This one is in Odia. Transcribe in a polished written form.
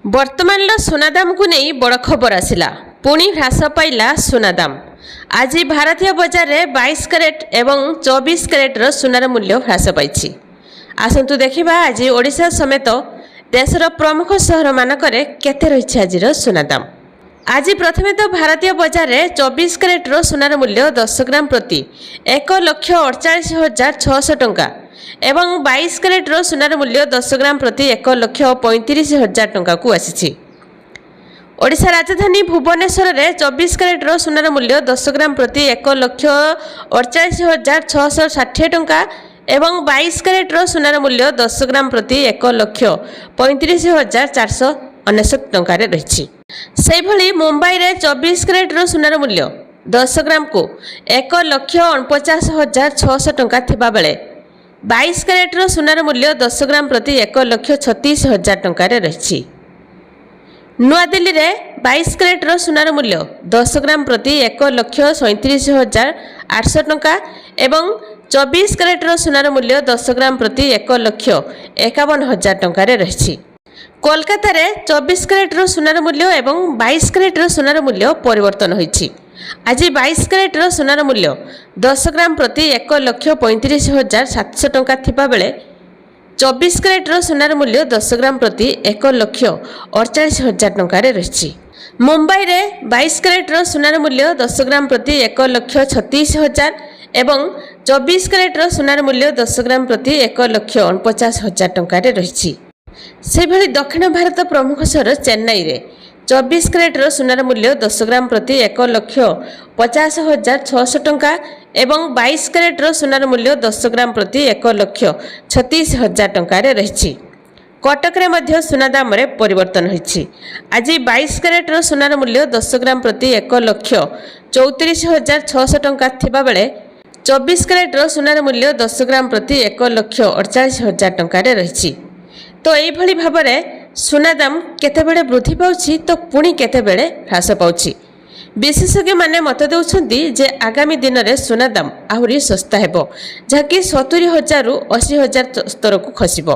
ବର୍ତ୍ତମାନର ସୁନା ଦାମକୁ ନେଇ ବଡ଼ ଖବର ଆସିଲା। ପୁଣି ହ୍ରାସ ପାଇଲା ସୁନା ଦାମ। ଆଜି ଭାରତୀୟ ବଜାରରେ 22 କ୍ୟାରେଟ ଏବଂ 24 କ୍ୟାରେଟର ସୁନାର ମୂଲ୍ୟ ହ୍ରାସ ପାଇଛି। ଆସନ୍ତୁ ଦେଖିବା ଆଜି ଓଡ଼ିଶା ସମେତ ଦେଶର ପ୍ରମୁଖ ସହରମାନଙ୍କରେ କେତେ ରହିଛି ଆଜିର ସୁନା ଦାମ। ଆଜି ପ୍ରଥମେ ତ ଭାରତୀୟ ବଜାରରେ 24 କ୍ୟାରେଟର ସୁନାର ମୂଲ୍ୟ 10 ଗ୍ରାମ ପ୍ରତି 1,48,600 ଟଙ୍କା ଏବଂ 22 କ୍ୟାରେଟର ସୁନାର ମୂଲ୍ୟ 10 ଗ୍ରାମ ପ୍ରତି 1,35,000 ଟଙ୍କାକୁ ଆସିଛି। ଓଡ଼ିଶା ରାଜଧାନୀ ଭୁବନେଶ୍ୱରରେ 24 କ୍ୟାରେଟର ସୁନାର ମୂଲ୍ୟ 10 ଗ୍ରାମ ପ୍ରତି 1,48,660 ଟଙ୍କା ଏବଂ 22 କ୍ୟାରେଟର ସୁନାର ମୂଲ୍ୟ 10 ଗ୍ରାମ ପ୍ରତି 1,35,499 ଟଙ୍କାରେ ରହିଛି। ସେହିଭଳି ମୁମ୍ବାଇରେ 24 କ୍ୟାରେଟର ସୁନାର ମୂଲ୍ୟ 10 ଗ୍ରାମକୁ 1,49,600 ଟଙ୍କା ଥିବାବେଳେ 22 କ୍ୟାରେଟର ସୁନାର ମୂଲ୍ୟ 10 ଗ୍ରାମ ପ୍ରତି 1,36,000 ଟଙ୍କାରେ ରହିଛି। ନୂଆଦିଲ୍ଲୀରେ 22 କ୍ୟାରେଟର ସୁନାର ମୂଲ୍ୟ 10 ଗ୍ରାମ ପ୍ରତି 1,37,800 ଟଙ୍କା ଏବଂ 24 କ୍ୟାରେଟର ସୁନାର ମୂଲ୍ୟ 10 ଗ୍ରାମ ପ୍ରତି 1,51,000 ଟଙ୍କାରେ ରହିଛି। କୋଲକାତାରେ 24 କ୍ୟାରେଟର ସୁନାର ମୂଲ୍ୟ ଏବଂ 22 କ୍ୟାରେଟର ସୁନାର ମୂଲ୍ୟ ପରିବର୍ତ୍ତନ ହୋଇଛି। ଆଜି 22 କ୍ୟାରେଟର ସୁନାର ମୂଲ୍ୟ 10 ଗ୍ରାମ ପ୍ରତି 1,35,700 ଟଙ୍କା ଥିବାବେଳେ 24 କ୍ୟାରେଟର ସୁନାର ମୂଲ୍ୟ 10 ଗ୍ରାମ ପ୍ରତି 1,48,000 ଟଙ୍କାରେ ରହିଛି। ମୁମ୍ବାଇରେ 22 କ୍ୟାରେଟର ସୁନାର ମୂଲ୍ୟ 10 ଗ୍ରାମ ପ୍ରତି 1,36,000 ଏବଂ 24 କ୍ୟାରେଟର ସୁନାର ମୂଲ୍ୟ 10 ଗ୍ରାମ ପ୍ରତି 1,49,000 ଟଙ୍କାରେ ରହିଛି। ସେହିଭଳି ଦକ୍ଷିଣ ଭାରତ ପ୍ରମୁଖ ସହର ଚେନ୍ନାଇରେ 24 କ୍ୟାରେଟର ସୁନାର ମୂଲ୍ୟ 10 ଗ୍ରାମ ପ୍ରତି 1,50,600 ଟଙ୍କା ଏବଂ 22 କ୍ୟାରେଟର ସୁନାର ମୂଲ୍ୟ 10 ଗ୍ରାମ ପ୍ରତି 1,36,000 ଟଙ୍କାରେ ରହିଛି। କଟକରେ ମଧ୍ୟ ସୁନା ଦାମରେ ପରିବର୍ତ୍ତନ ହୋଇଛି। ଆଜି 22 କ୍ୟାରେଟର ସୁନାର ମୂଲ୍ୟ 10 ଗ୍ରାମ ପ୍ରତି 1,34,600 ଟଙ୍କା ଥିବାବେଳେ 24 କ୍ୟାରେଟର ସୁନାର ମୂଲ୍ୟ 10 ଗ୍ରାମ ପ୍ରତି 1,48,000 ଟଙ୍କାରେ ରହିଛି। ତ ଏଇଭଳି ଭାବରେ ସୁନା ଦାମ କେତେବେଳେ ବୃଦ୍ଧି ପାଉଛି ତ ପୁଣି କେତେବେଳେ ହ୍ରାସ ପାଉଛି। ବିଶେଷଜ୍ଞମାନେ ମତ ଦେଉଛନ୍ତି ଯେ ଆଗାମୀ ଦିନରେ ସୁନା ଦାମ ଆହୁରି ଶସ୍ତା ହେବ, ଯାହାକି 70,000ରୁ 80,000 ସ୍ତରକୁ ଖସିବ।